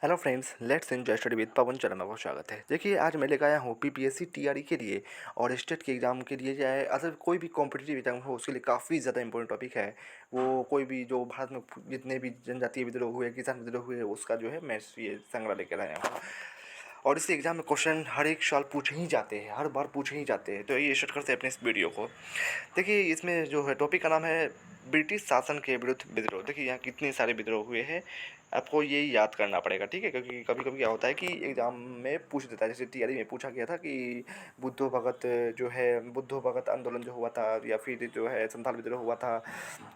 Hello friends, let's enjoy study with Pawan Charan में बहुत स्वागत है। देखिए, आज मैं लेकर आया हूँ पीपीएससी टीआरई के लिए और स्टेट के एग्ज़ाम के लिए, चाहे अदर कोई भी कॉम्पिटिटिव एग्जाम हो उसके लिए काफ़ी ज़्यादा इंपॉर्टेंट टॉपिक है। वो कोई भी जो भारत में जितने भी जनजातीय विद्रोह हुए, किसान विद्रोह हुए, उसका जो है मैं ये संग्रह लेकर आया हूँ। और इस एग्ज़ाम में क्वेश्चन हर एक साल पूछे ही जाते हैं, हर बार पूछे ही जाते हैं। तो ये स्टार्ट करते हैं अपने इस वीडियो को। देखिए, इसमें जो है टॉपिक का नाम है ब्रिटिश शासन के विरुद्ध विद्रोह। देखिए, यहाँ कितने सारे विद्रोह हुए हैं, आपको ये याद करना पड़ेगा, ठीक है। क्योंकि कभी कभी क्या होता है कि एग्ज़ाम में पूछ देता है, जैसे टीआरई में पूछा गया था कि बुद्धो भगत जो है, बुद्धो भगत आंदोलन जो हुआ था, या फिर जो है संथाल विद्रोह हुआ था,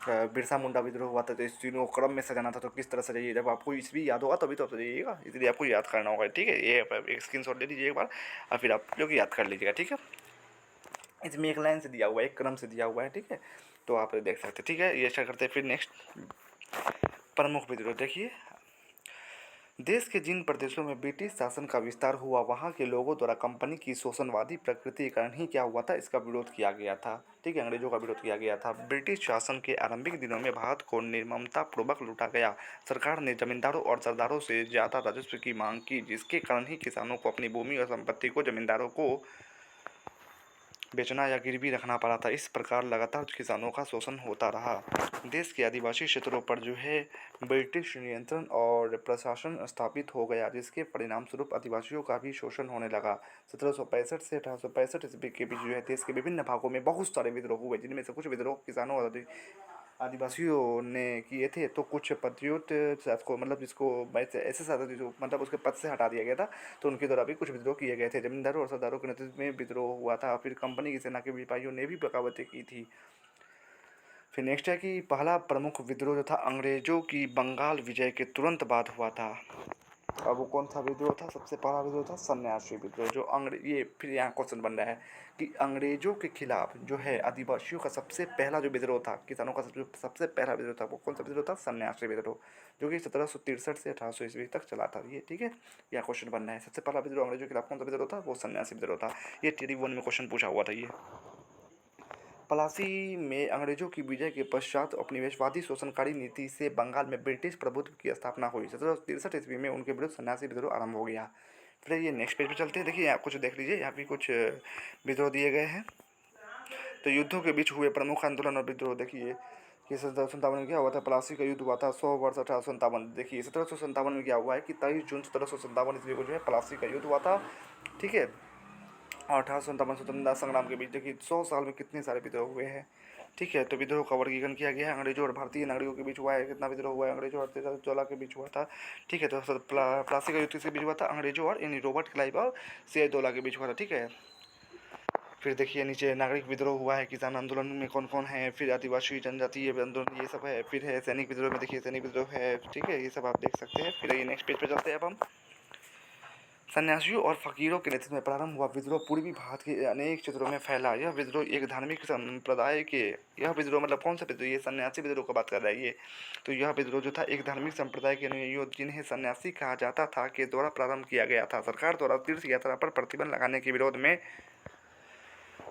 बिरसा मुंडा विद्रोह हुआ था, तो इस तीनों क्रम में सजाना था, तो किस तरह सजाइए। जब आपको इसलिए याद होगा तभी तो आप सजाइएगा, इसलिए आपको याद करना होगा, ठीक है। ये आप एक स्क्रीनशॉट ले लीजिए एक बार, और फिर आप जो कि याद कर लीजिएगा, ठीक है। इसमें एक लाइन से दिया हुआ है, एक क्रम से दिया हुआ है, ठीक है। तो आप देख सकते हैं, ठीक है। ये स्टार्ट करते हैं। फिर नेक्स्ट, प्रमुख विद्रोह देखिए। देश के जिन प्रदेशों में ब्रिटिश शासन का विस्तार हुआ, वहाँ के लोगों द्वारा कंपनी की शोषणवादी प्रकृति के कारण ही क्या हुआ था, इसका विरोध किया गया था, ठीक है। अंग्रेजों का विरोध किया गया था। ब्रिटिश शासन के आरंभिक दिनों में भारत को निर्ममतापूर्वक लूटा गया। सरकार ने जमींदारों और सरदारों से ज़्यादा राजस्व की मांग की, जिसके कारण ही किसानों को अपनी भूमि और संपत्ति को जमींदारों को बेचना या गिरवी रखना पड़ा था। इस प्रकार लगातार किसानों का शोषण होता रहा। देश के आदिवासी क्षेत्रों पर जो है ब्रिटिश नियंत्रण और प्रशासन स्थापित हो गया, जिसके परिणामस्वरूप आदिवासियों का भी शोषण होने लगा। 1765 से 1865 ईस्वी के बीच जो है देश के विभिन्न भागों में बहुत सारे विद्रोह हुए, जिनमें से कुछ विद्रोह किसानों और आदिवासियों ने किए थे, तो कुछ पदच्युत को मतलब जिसको ऐसे शासक जो मतलब उसके पद से हटा दिया गया था, तो उनके द्वारा भी कुछ विद्रोह किए गए थे। जमींदारों और सरदारों के नेतृत्व में विद्रोह हुआ था। फिर कंपनी की सेना के सिपाहियों ने भी बगावतें की थी। फिर नेक्स्ट है कि पहला प्रमुख विद्रोह जो था अंग्रेजों की बंगाल विजय के तुरंत बाद हुआ था। अब वो कौन सा विद्रोह था? सबसे पहला विद्रोह था सन्यासी विद्रोह। जो ये फिर यहाँ क्वेश्चन बन रहा है कि अंग्रेजों के खिलाफ जो है आदिवासियों का सबसे पहला जो विद्रोह था, किसानों का सबसे पहला विद्रोह था, वो कौन सा विद्रोह था? सन्यासी विद्रोह, जो कि 1763 से 1800 ईस्वी तक चला था ये, ठीक है। यहाँ क्वेश्चन बनना है, सबसे पहला विद्रोह अंग्रेजों के खिलाफ कौन सा विद्रोह था? वो सन्यासी विद्रोह था। ये टीडी 1 में क्वेश्चन पूछा हुआ था ये। प्लासी में अंग्रेजों की विजय के पश्चात उपनिवेशवादी शोषणकारी नीति से बंगाल में ब्रिटिश प्रभुत्व की स्थापना हुई। 1763 ईस्वी में उनके विरुद्ध सन्यासी विद्रोह आरंभ हो गया। फिर ये नेक्स्ट पेज पे चलते हैं। देखिए, यहाँ कुछ देख लीजिए, यहाँ भी कुछ विद्रोह दिए गए हैं। तो युद्धों के बीच हुए प्रमुख आंदोलन और विद्रोह देखिए कि 1757 में क्या हुआ था? प्लासी का युद्ध हुआ था। 100 वर्ष 1857। देखिए, 1757 में क्या हुआ है कि 23 जून 1757 ईस्वी को जो है प्लासी का युद्ध हुआ था, ठीक है। और 1857 स्वतंत्रता संग्राम के बीच देखिए 100 साल में कितने सारे विद्रोह हुए हैं, ठीक है। तो विद्रोह का वर्गीकरण किया गया है। अंग्रेजों और भारतीय नागरिकों के बीच हुआ है। कितना विद्रोह हुआ है? अंग्रेजों और जोला के बीच हुआ था, ठीक है। तो प्लासी का युद्ध किसके बीच हुआ था? अंग्रेजों और यानी रॉबर्ट क्लाइव और सिराजदौला के बीच हुआ था, ठीक है। फिर देखिए नीचे नागरिक विद्रोह हुआ है, किसान आंदोलन में कौन कौन है, फिर आदिवासी जनजातीय आंदोलन, ये सब है। फिर है सैनिक विद्रोह में, देखिए सैनिक विद्रोह है, ठीक है। ये सब आप देख सकते हैं। फिर ये नेक्स्ट पेज पे चलते हैं अब हम। सन्यासियों और फकीरों के नेतृत्व में प्रारंभ हुआ विद्रोह पूर्वी भारत के अनेक क्षेत्रों में फैला। यह विद्रोह एक धार्मिक संप्रदाय के यह विद्रोह मतलब कौन सा विद्रोह? ये सन्यासी विद्रोह का बात कर रहा है ये। तो यह विद्रोह जो था एक धार्मिक संप्रदाय के अनुयायियों, जिन्हें सन्यासी कहा जाता था, के द्वारा प्रारंभ किया गया था। सरकार द्वारा तीर्थ यात्रा पर प्रतिबंध लगाने के विरोध में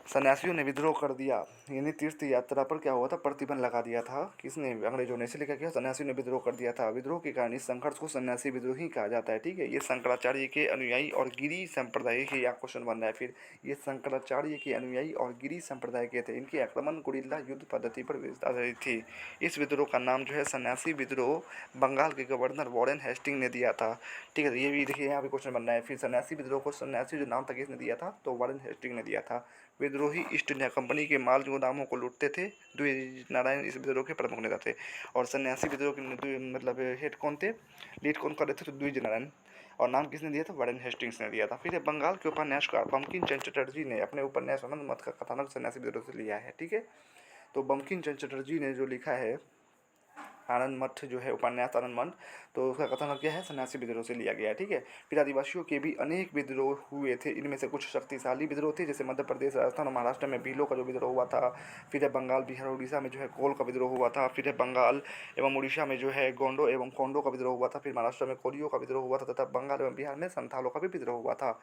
सन्यासियों ने विद्रोह कर दिया। यानी तीर्थ यात्रा पर क्या हुआ था? प्रतिबंध लगा दिया था। किसने? अंग्रेजों ने। इसलिए क्या किया? सन्यासियों ने विद्रोह कर दिया था। विद्रोह के कारण इस संघर्ष को सन्यासी विद्रोह ही कहा जाता है, ठीक है। ये शंकराचार्य के अनुयायी और गिरी संप्रदाय के, यहाँ क्वेश्चन बन रहा है फिर, ये शंकराचार्य के अनुयायी और गिरी संप्रदाय के थे। इनके आक्रमण गुरिल्ला युद्ध पद्धति पर आधारित थी। इस विद्रोह का नाम जो है सन्यासी विद्रोह बंगाल के गवर्नर वॉरेन हेस्टिंग ने दिया था, ठीक है। ये भी देखिए, यहाँ भी क्वेश्चन बनना है फिर। सन्यासी विद्रोह को, सन्यासी जो नाम था किसने दिया था? तो वॉरेन हेस्टिंग ने दिया था। विद्रोही ईस्ट इंडिया कंपनी के माल गोदामों को लूटते थे। द्विज नारायण इस विद्रोह के प्रमुख नेता थे। और सन्यासी विद्रोह के मतलब हेड कौन थे? लीड कौन कर रहे थे? तो द्विज नारायण। और नाम किसने दिया था? वॉरेन हेस्टिंग्स ने दिया था। फिर बंगाल के उपन्यासकार बंकिम चंद्र चटर्जी ने अपने उपन्यास आनंद मठ का कथानक सन्यासी विद्रोह से लिया है, ठीक है। तो बंकिम चंद्र चटर्जी ने जो लिखा है आनंद मठ जो है उपन्यास आनंद मठ, तो उसका कथन क्या है? सन्यासी विद्रोह से लिया गया है, ठीक है। फिर आदिवासियों के भी अनेक विद्रोह हुए थे। इनमें से कुछ शक्तिशाली विद्रोह थे, जैसे मध्य प्रदेश, राजस्थान और महाराष्ट्र में भीलों का जो विद्रोह हुआ था। फिर है बंगाल, बिहार और उड़ीसा में जो है कोल का विद्रोह हुआ था। फिर है बंगाल एवं उड़ीसा में जो है गोंडो एवं कोंडो का विद्रोह हुआ था। फिर महाराष्ट्र में कोलियों का विद्रोह हुआ था, तथा बंगाल एवं बिहार में संथालों का भी विद्रोह हुआ था।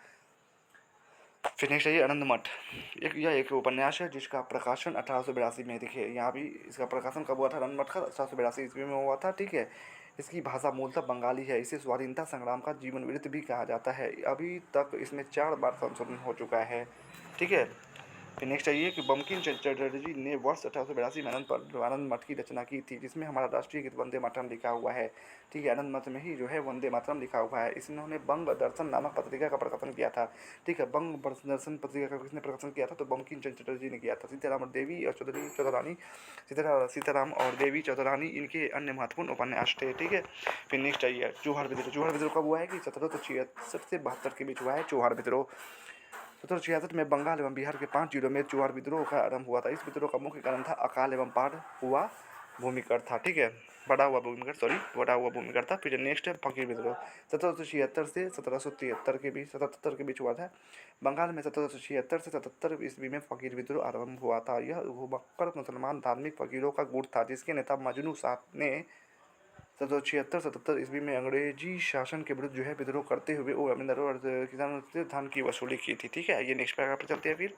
फिर नेक्स्ट है ये आनंद मठ। यह एक उपन्यास है जिसका प्रकाशन 1882 में, देखिए यहाँ भी इसका प्रकाशन कब हुआ था? आनंद मठ का 1882 ईस्वी में हुआ था, ठीक है। इसकी भाषा मूलतः बंगाली है। इसे स्वाधीनता संग्राम का जीवन वृत्त भी कहा जाता है। अभी तक इसमें 4 बार संशोधन हो चुका है। ठीक है। फिर नेक्स्ट है ये कि बंकिम चटर्जी ने वर्ष 1882 में आनंद मठ की रचना की थी, जिसमें हमारा राष्ट्रीय गीत वंदे मातरम लिखा हुआ है। ठीक है, आनंद मठ में ही जो है वंदे मातरम लिखा हुआ है। इन्होंने बंग दर्शन नामक पत्रिका का प्रकाशन किया था। ठीक है, बंग दर्शन पत्रिका का किसने प्रकाशन किया था? तो बंकिम चटर्जी ने किया था। सीताराम देवी और चौधरानी सीताराम और देवी चौधरानी इनके अन्य महत्वपूर्ण उपन्यास थे। ठीक है। फिर नेक्स्ट आइए चौहार विद्रोह। चौहार विद्रोह कब हुआ है? कि 1766 से 72 के बीच हुआ है चौहार विद्रोह। 1766 में बंगाल एवं बिहार के 5 जिलों में चौहार विद्रोह का आरंभ हुआ था। इस विद्रोह का मुख्य कारण था अकाल एवं बाढ़ हुआ भूमिकर था। ठीक है, बड़ा हुआ भूमिकर था। फिर नेक्स्ट है फकीर विद्रोह। 1776 से 1773 के बीच 77 के बीच हुआ था। बंगाल में 1776 से 77 ईस्वी में फकीर विद्रोह आरंभ हुआ था। यह घुमक्कड़ मुसलमान धार्मिक फकीरों का गुट था, जिसके नेता मजनू शाह ने 1776-77 ईस्वी में अंग्रेजी शासन के विरुद्ध जो है विद्रोह करते हुए वो जमींदारों और किसानों से धन की वसूली की थी। ठीक है, ये नेक्स्ट पैराग्राफ पर चलते हैं। फिर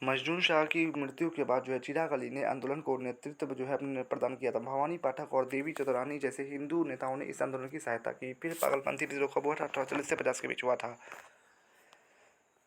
मजनू शाह की मृत्यु के बाद जो है चिराग अली ने आंदोलन को नेतृत्व जो है अपने प्रदान किया था। भवानी पाठक और देवी चौधरानी जैसे हिंदू नेताओं ने इस आंदोलन की सहायता की। फिर पागलपंथी विद्रोह कब हुआ था? 1840 से 50 के बीच हुआ था।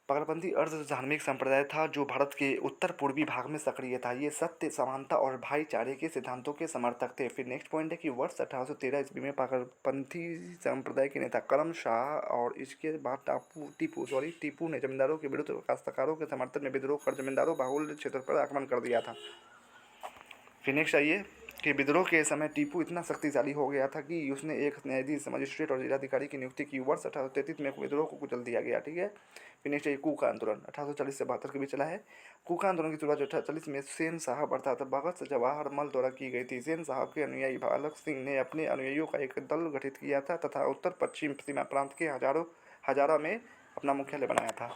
पागलपंथी अर्ध धार्मिक संप्रदाय था जो भारत के उत्तर पूर्वी भाग में सक्रिय था। ये सत्य, समानता और भाईचारे के सिद्धांतों के समर्थक थे। फिर नेक्स्ट पॉइंट है कि वर्ष 1813 ईस्वी में पागलपंथी संप्रदाय के नेता करम शाह और इसके बाद टीपू ने जमींदारों के विरुद्ध काश्तकारों के समर्थन में विद्रोह कर जमींदारों बाहुल्य क्षेत्र पर आक्रमण कर दिया था। फिर नेक्स्ट आइए कि विद्रोह के समय टीपू इतना शक्तिशाली हो गया था कि उसने एक न्यायाधीश, मजिस्ट्रेट और जिलाधिकारी की नियुक्ति की। वर्ष 1833 में विद्रोह को कुचल दिया गया। ठीक है। फिर नेक्स्ट है कूका आंदोलन। 1840 से 72 के बीच चला है। कूका आंदोलन की शुरुआत 1840 में सेन साहब अर्थात भगत जवाहर मल द्वारा की गई थी। सेन साहब के अनुयायी बालक सिंह ने अपने अनुयायियों का एक दल गठित किया था तथा उत्तर पश्चिम सीमा प्रांत के हजारा में अपना मुख्यालय बनाया था।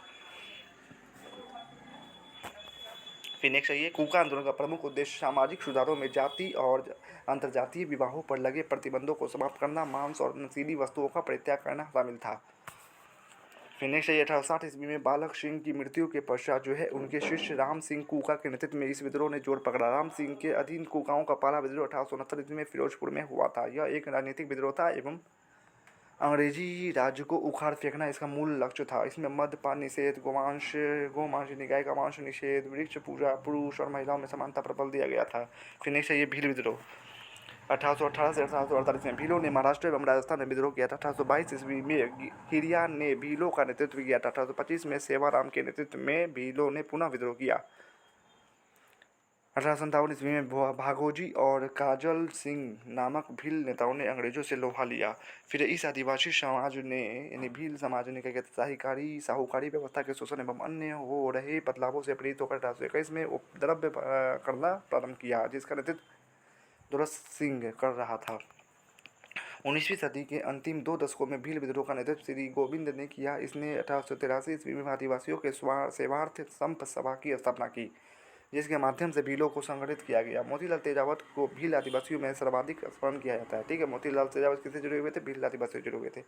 फिर नेक्स्ट है ये कूका आंदोलन का प्रमुख उद्देश्य सामाजिक सुधारों में जाति और अंतर्जातीय विवाहों पर लगे प्रतिबंधों को समाप्त करना, मांस और नशीली वस्तुओं का परित्याग करना शामिल था। फिर नेक्स्ट है 1860 ईस्वी में बालक सिंह की मृत्यु के पश्चात जो है उनके शिष्य राम सिंह कूका के नेतृत्व में इस विद्रोह ने जोर पकड़ा। राम सिंह के अधीन कूकाओं का पहला विद्रोह 1869 ईस्वी में फिरोजपुर में हुआ था। यह एक राजनीतिक विद्रोह था एवं अंग्रेजी राज्य को उखाड़ फेंकना इसका मूल लक्ष्य था। इसमें मद्यपान निषेध, गोमांस निकाय का मांस निषेध, वृक्ष पूजा, पुरुष और महिलाओं में समानता पर बल दिया गया था। फिर नेक्स्ट है ये भील विद्रोह। 1818 से 1848 में भीलों ने महाराष्ट्र एवं राजस्थान में विद्रोह किया था। 1822 ईस्वी में हिरिया ने भीलों का नेतृत्व किया था। 1825 में सेवाराम के नेतृत्व में भीलों ने पुनः विद्रोह किया। 1857 ईस्वी में भागोजी और काजल सिंह नामक भील नेताओं ने अंग्रेजों से लोहा लिया। फिर इस आदिवासी समाज ने यानी भील समाज ने क्या कहते साहूकारी व्यवस्था के शोषण एवं अन्य हो रहे बदलावों से प्रेरित होकर 1821 में उपद्रव्य करना प्रारंभ किया, जिसका नेतृत्व दुरस सिंह कर रहा था। 19वीं सदी के अंतिम 2 दशकों में भील विद्रोह का नेतृत्व श्री गोविंद ने किया। इसने 1883 ईस्वी में आदिवासियों के सेवार्थ संप सभा की स्थापना की, जिसके माध्यम से भीलों को संगठित किया गया। मोतीलाल तेजावत को भील आदिवासियों में सर्वाधिक स्मरण किया जाता है। ठीक है, मोतीलाल तेजावत किससे जुड़े हुए थे? भील आदिवासियों से जुड़े हुए थे।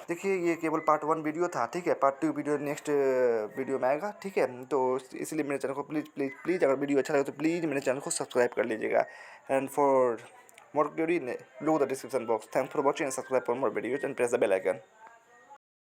देखिए ये केवल पार्ट 1 वीडियो था। ठीक है, पार्ट 2 वीडियो नेक्स्ट वीडियो में आएगा। ठीक है, तो इसलिए मेरे चैनल को प्लीज़ अगर वीडियो अच्छा लगे तो प्लीज़ मेरे चैनल को सब्सक्राइब कर लीजिएगा। And for more query, look the description box. Thanks for watching and subscribe for more videos and press the bell icon.